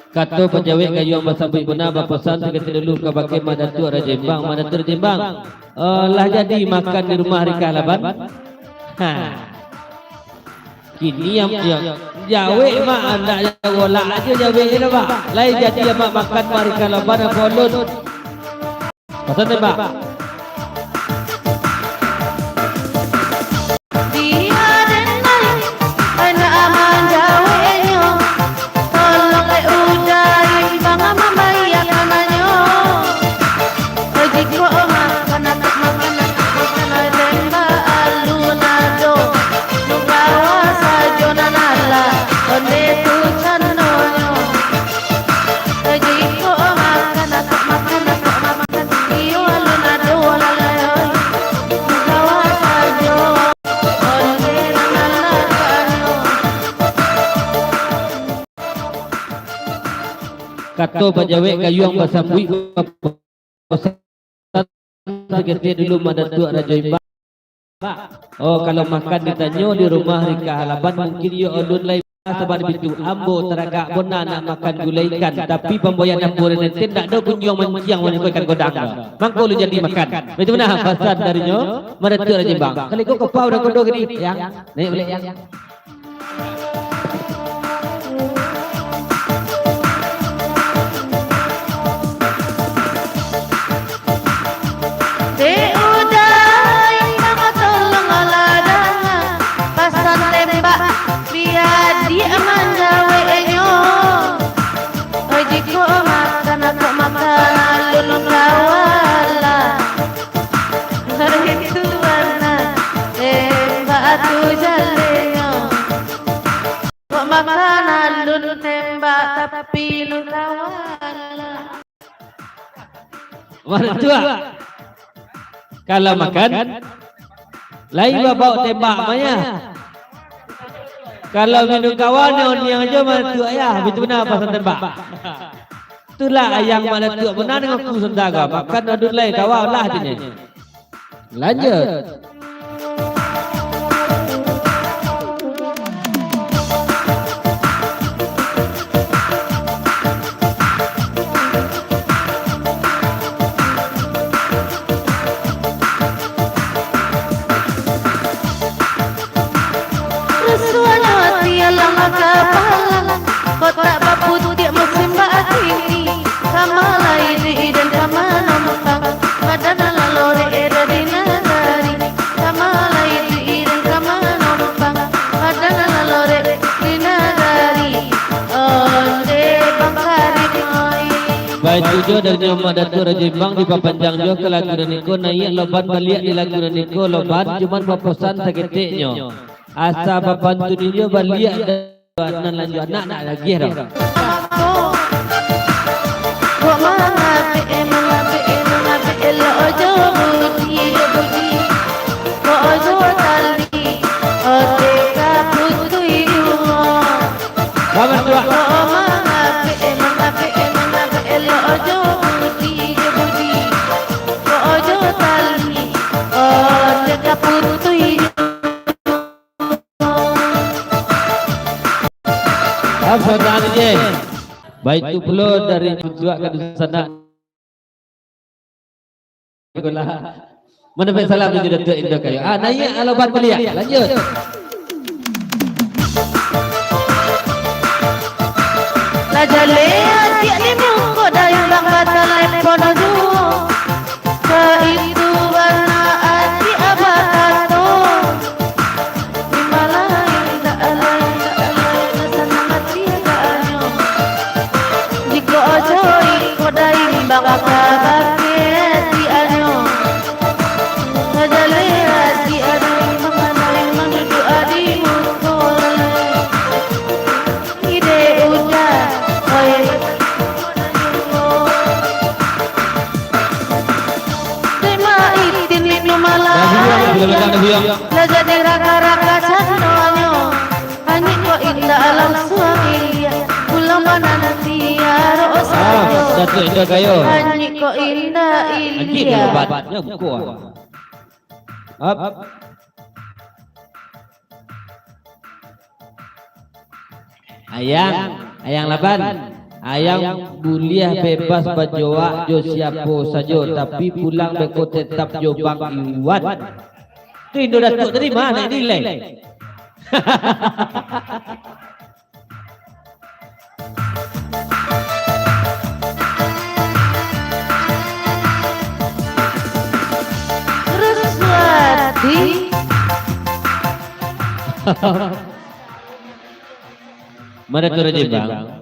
Kato pejawat kayuang basabui benar berpesan seketika dulu ke bagai Madatur Rajembang. Madatur Rajembang lah jadi makan di rumah Rika Laban. Kini yang jawe mak anda golak aja jawe ini pak. Lain jadi mak makan Rika Laban apa ulun. Pesan ni pak. Kato pejawat kayuang basabui seketika dulu Madatur Rajembang. Oh kalau makan ditanya di rumah Rika Halaban mungkin ya ulun lain sebab itu ambo teragak benar nak makan gulai ikan tapi pemboyan dapur nanti tak ada pun yang menciang menyebabkan godang mangko lu jadi makan macam mana pesan darinya Madatur Rajembang kali kau kepau dah kodok ni yang naik boleh yang mana tua kalau makan lain bawa tembak maya kalau minum kawan yang aja mana tua ya itu benar pasal tembak itulah yang mana tua benar dengan ku sendaga makan adun lain kawan lah jenis lanjut Kota Baput tiap musim ini sama lain dan sama nombang badan lalu era dinagari sama lain dan sama nombang badan lalu dinagari onde bangkari baik tujuh dari Madatur Rajembang di Papanjang jo ke lagu Niko naik loban balik di lagu Niko loban cuman berpesan seketiknya asa bapak tu dia balik dan lanjut anak nak lagi dah. Kau mengapi lo ojo budi kau ojo tali ote kaputu ibu. Kawan tua. Kau mengapi lo ojo budi kau ojo tali ote kaputu ibu. Apa tadi? Baik tu pula dari juga ke sana. Mana baik salam dari Datuk Indah Kayu. Naik alaban beliak. Lanjut. Lajale adik ni muka dayang bang kata lepon juo. Kaitu warna adik abah kato. Himalayan tak alay nasana mati kanyo. Jika ojo iko dayang bang kata baketi anyo. Lajale adik adik mengenai menuju adik muka ide udah. Tema itin ni malay la jadi raka-raka sanoanyo ani ko indah alam suami ulang mana nanti aro sayo Datuk Indah Kayu. ani ko indah Anjing India lebatnya kuat. Up. Ayang laban. Ayang buliah bebas berjoak jo siapa saja, tapi pulang beko tetap jo Bang Iwan. Tu Indo Datuk tadi mana nilai? Ruswati. Mana tu Raja Bang?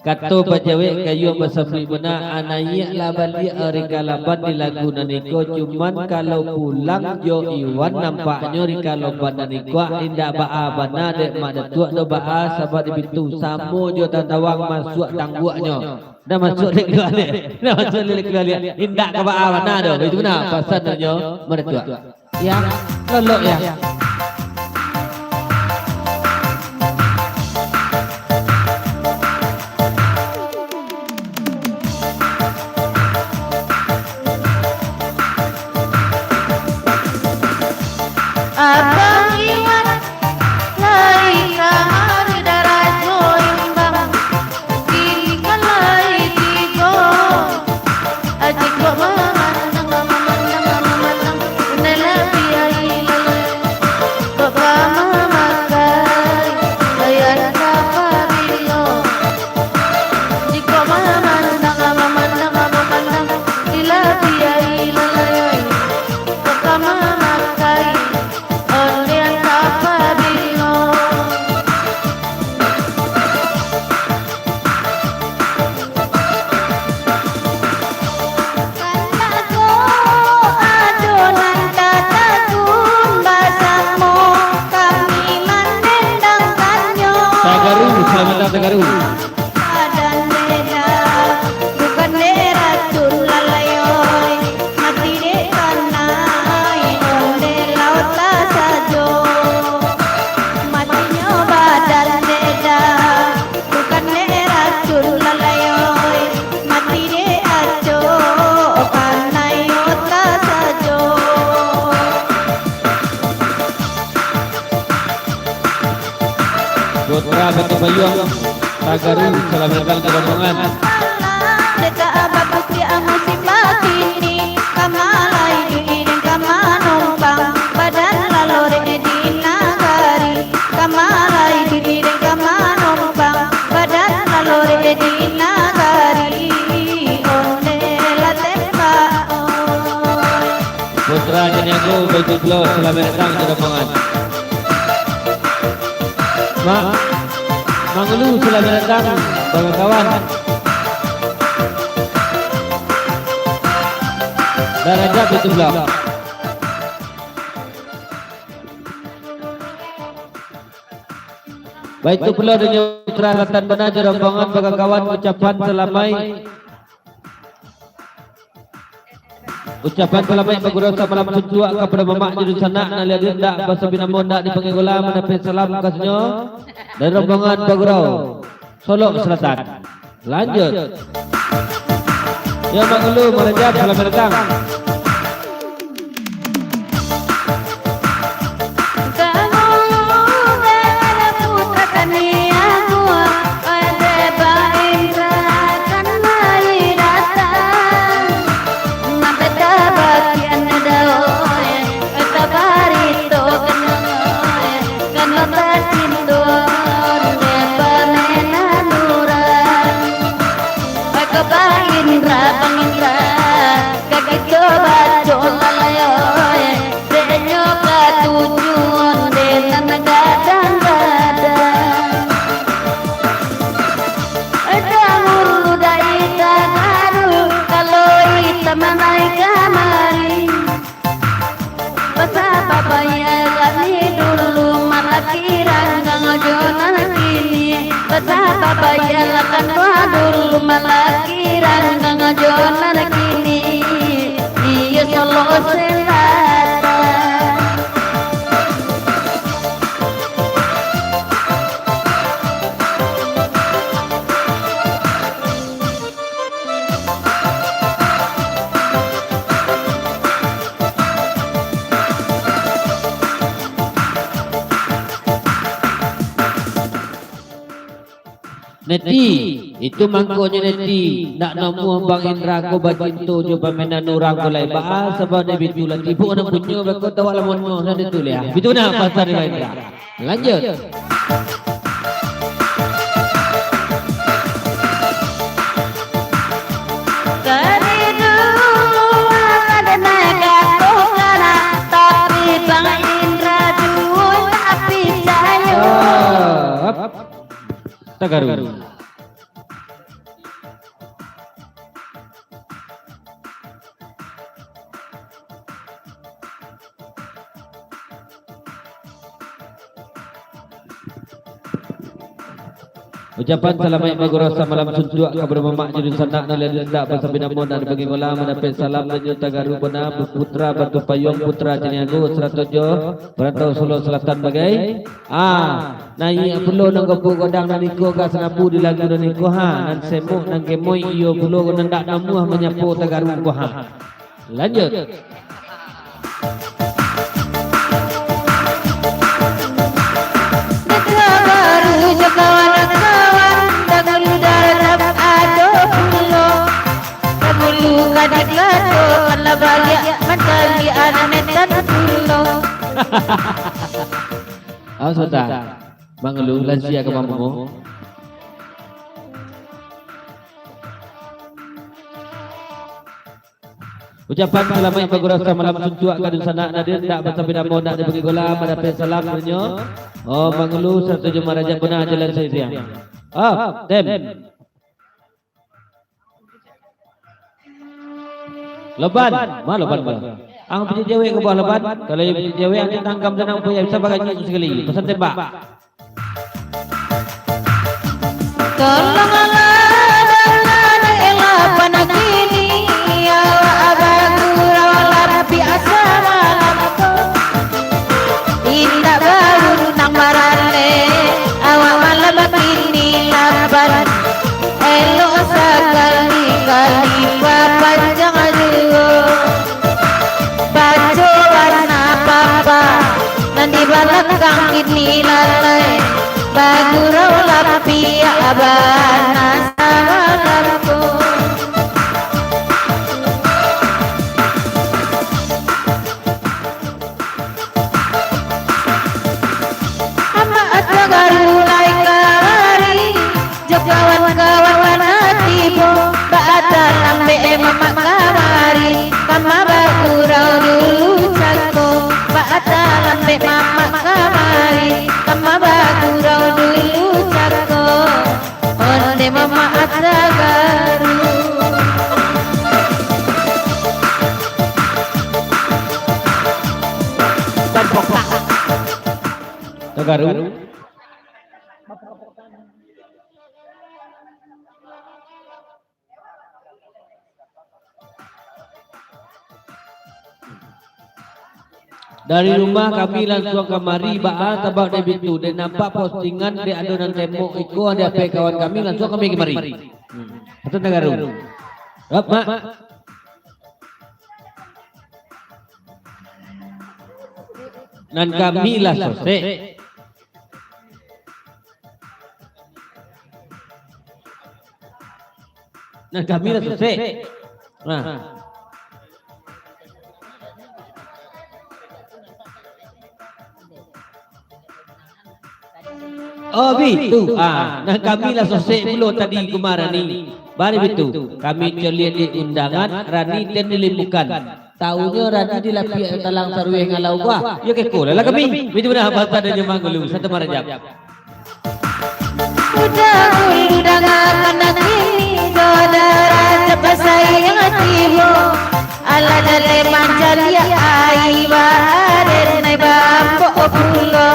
Kato bajawe kayu masafri bena anaya labali rika laban di lagu naniko, cuman kalau pulang jo Iwan nampaknya rika laban naniko indah baa bana dek mak datuk do baa sabat bitu samo jo tantawang masuk tangguaknya. Dah masuk dek keluar dek. Dah masuk dek keluar dek. Indah ke baa bana do. Itu benar pasannya mertua. Ya, lolok ya. Abang Iwan lai kamar darajo imbang kini kalai tigo aji ko mamandang nelabi ilal ko mamakai ayat kapabilo jiko mamandang nelabi ilal ko mamakai Tagaru. Adan beda, bukan racun lalayoy, mati de kanai, onde laut lah sajo. Matinya badan beda, bukan racun lalayoy, mati de ajo, kanai otak sajo. Putra Batu Bayung Tagaru selamat datang ke rombongan. Deka abah putri amusi batini kamalai diiring kamanumpang badan lalore di nagari kamalai diiring kamanumpang badan lalore di nagari onde la temba Putra Janiago Baitul Pulau selamat datang ke rombongan. Mangulu selamat datang kawan-kawan. Darajat Baitul Pulau. Baitul Pulau dengan putra Ratan Benar rombongan kawan ucapan selamai. Ucapan selamai bergurau malam sunjuk kepada mamak judul sanak nalia dindak bahasa binamon dak dipanggil gula mendapat salam kasihnya dari rombongan bergurau Solok Selatan. Lanjut. Ya Mangulu merejap selamat datang. Betapa bayalakan wadul malakiran ngajonan kini iya solo selatan Neti, itu mangkonya neti. Nak namu Bang Indra ko bajinto jo pamenan orang ko lai ba sebab ni bitu lagi ibu nak punya bako tahu lamun mo na ditu ya. Bitu na pasar ni Indra. Lanjut. Dari dulu ada naga tungara, tapi Bang Indra dulu tapi saya. Tagaru. Ucapan salam yang bagurasa malam sunjuk kepada mamak jadi sanak dan lihat tak pasal binamon dan bagi kolam mendapat salam dan juta garu benar putra batu payung putra Ciniago Seratojo Perantau Solo Selatan bagai nai perlu nang gopo godang dan niko ka senapu di lagu dan niko nan semuk nang kemoy iyo perlu nang namuah menyapu tagaru ko lanjut. Sudah Bangelu lansia ke mamumu. Ucapan selamat yang bagurasa malam sunjuk kadun sanak nadir tak pasal binamo nak dibagi golam mendapat salam dunia. Bangelu serta jemaah raja benar jalan saya siang. Dem. Leban, mana leban ba? Ang punya cewek ke bawah leban? Kalau yang punya cewek ang tangkap dan ang punya bisa bagainya sekali. Pesan tembak. Tolonglah dengan elah panakini ya abagu rawala biasa malamku indah baru nang marale awak malam ini laban elok sekali kali panjang aduh baju warna papa nanti belakang ini lalai bagurau lapi abana salamku ama atagaru lai kari kawan-kawan hatimu baata lambe mamak kamari kama bagurau dulu cako baata lambe mamak kamari kama bagurau dulu cako onde mama atagaru Tagaru. Dari rumah kami langsung kemari baal tabak dari itu dan nampak postingan di adonan tembok iko ada apa kawan kami langsung kami kemari. Betul Tagaru. Mak. Dan kami lah selesai. Dan kami lah selesai. Begitu. Nah kami lah selesai dulu tadi kemarin ni. Bari betul. Kami terlihat di undangan Rani dan dilimukan. Tahunya Rani dilapia talang sarwe ngalau gua. Ya keko lah kami. Begitu benar bahasa dan jemaah gulu satu marajab. Udah akan kini saudara cepat sayang hatimu ala dale manjalia ai bahaden nai bambo opulo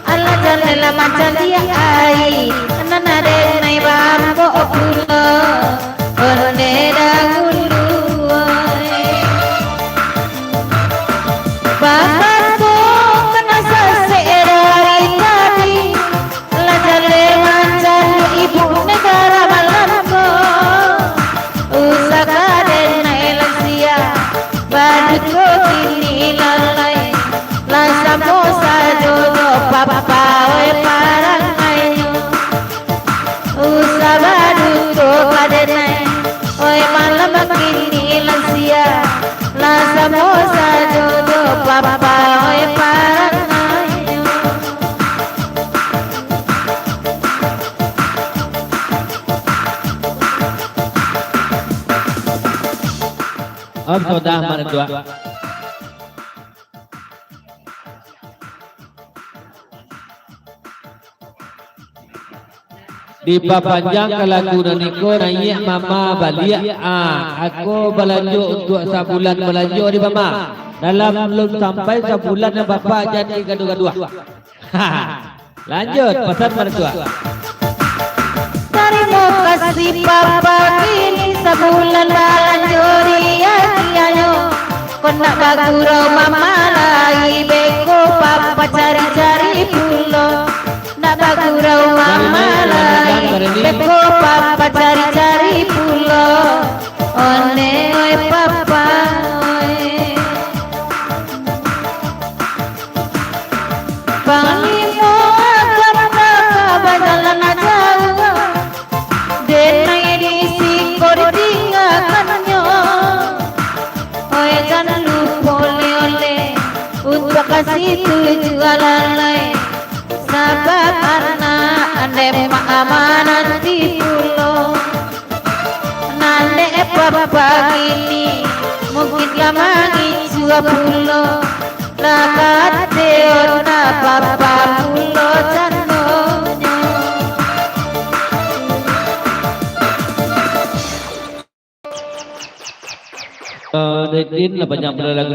ala dale manjalia ai nana de nai bambo opulo onde dahulu bapakku kena sesek dari tadi ala dale manjalia ibu negara malamku usaka den elansia badutku kini lalai lasamo sajojo papa we parangayo mo sa jojo papa oy parang ayo. Om sodah mana dua. Dipapanjang ke lagu naniko nanya mama balik aku belanja untuk sebulan belanja di mama dalam belum sampai sebulan dan bapak jadi gaduh-gaduh. Lanjut pesan mertua. Terima kasih papa kini sebulan belanja dia kena baguro mama lagi beko papa cari-cari pulau. Nak bagurau mama lagi beko papa cari-cari pulau. One oi papa oi Panglimo agam kabajalan jauh denai diisi kau ditinggalkannya. Oi jangan lupa oleh-oleh untuk kasih tujuan lain. Sabab karena ande amanat di pulau nande papa gini mungkin lama jua pulau lakat deona papa pulau canonya. Dedin lah banyak lagu